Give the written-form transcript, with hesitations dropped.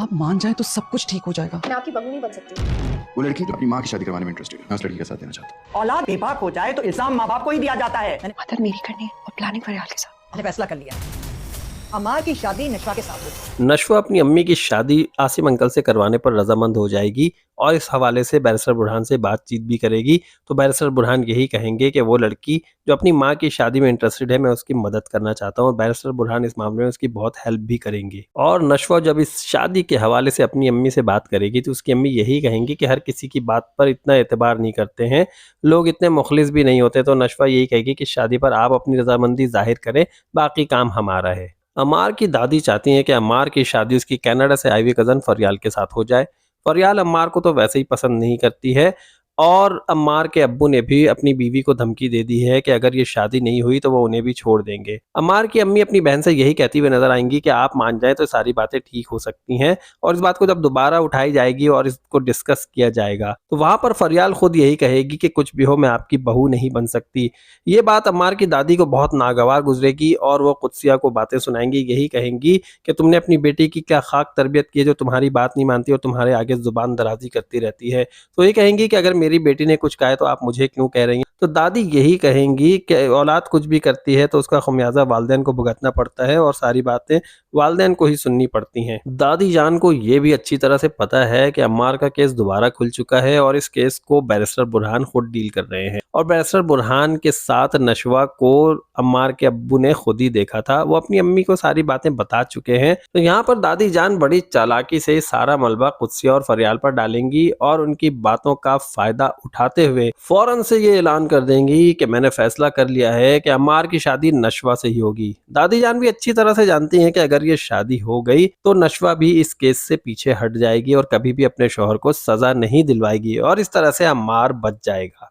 आप मान जाए तो सब कुछ ठीक हो जाएगा। मैं आपकी बहू नहीं बन सकती। वो लड़की जो अपनी माँ की शादी करवाने में इंटरेस्टेड है, मैं उस लड़की का साथ देना चाहता हूँ। औलाद बेबाक हो जाए तो इल्जाम माँ बाप को ही दिया जाता है। मदद मेरी करनी है और प्लानिंग फरियाल के साथ। मैंने फैसला कर लिया, अम्मार की शादी नशवा के साथ होगी। नशवा अपनी अम्मी की शादी आसिम अंकल से करवाने पर रजामंद हो जाएगी और इस हवाले से बैरिस्टर बुरहान से बातचीत भी करेगी। तो बैरिस्टर बुरहान यही कहेंगे कि वो लड़की जो अपनी माँ की शादी में इंटरेस्टेड है, मैं उसकी मदद करना चाहता हूँ। बैरिस्टर बुरहान इस मामले में उसकी बहुत हेल्प भी करेंगे। और नशवा जब इस शादी के हवाले से अपनी अम्मी से बात करेगी तो उसकी अम्मी यही कहेंगी कि हर किसी की बात पर इतना एतबार नहीं करते हैं, लोग इतने मुखलिस भी नहीं होते। तो नशवा यही कहेगी कि शादी पर आप अपनी रजामंदी जाहिर करें, बाकी काम हमारा है। अम्मार की दादी चाहती हैं कि अम्मार की शादी उसकी कनाडा से आई हुई कज़न फरियाल के साथ हो जाए। फरियाल अम्मार को तो वैसे ही पसंद नहीं करती है और अम्मार के अब्बू ने भी अपनी बीवी को धमकी दे दी है कि अगर ये शादी नहीं हुई तो वो उन्हें भी छोड़ देंगे। अम्मार की अम्मी अपनी बहन से यही कहती हुई नजर आएंगी कि आप मान जाएं तो सारी बातें ठीक हो सकती हैं। और इस बात को जब दोबारा उठाई जाएगी और इसको डिस्कस किया जाएगा तो वहां पर फरियाल खुद यही कहेगी कि कुछ भी हो, मैं आपकी बहू नहीं बन सकती। ये बात अम्मार की दादी को बहुत नागवार गुजरेगी और वो कुदसिया को बातें सुनाएंगी। यही कहेंगी कि तुमने अपनी बेटी की क्या खाक तरबियत की है जो तुम्हारी बात नहीं मानती और तुम्हारे आगे जुबान दराजी करती रहती है। तो ये कहेंगी कि अगर मेरी बेटी ने कुछ कहा है तो आप मुझे क्यों कह रही हैं। तो दादी यही कहेंगी कि औलाद कुछ भी करती है तो उसका खमियाजा वालिदैन को भुगतना पड़ता है और सारी बातें वालिदैन को ही सुननी पड़ती हैं। दादी जान को ये भी अच्छी तरह से पता है कि अम्मार का केस दोबारा खुल चुका है और इस केस को बैरिस्टर बुरहान खुद डील कर रहे हैं और बैरिस्टर बुरहान के साथ नशवा को अम्मार के अब्बू ने खुद ही देखा था। वो अपनी अम्मी को सारी बातें बता चुके हैं। तो यहाँ पर दादी जान बड़ी चालाकी से सारा मलबा कुदसिया और फरियाल पर डालेंगी और उनकी बातों का फायदा उठाते हुए फौरन से ये ऐलान कर देंगी कि मैंने फैसला कर लिया है कि अम्मार की शादी नशवा से ही होगी। दादी जान भी अच्छी तरह से जानती हैं कि अगर ये शादी हो गई तो नशवा भी इस केस से पीछे हट जाएगी और कभी भी अपने शौहर को सजा नहीं दिलवाएगी और इस तरह से अम्मार बच जाएगा।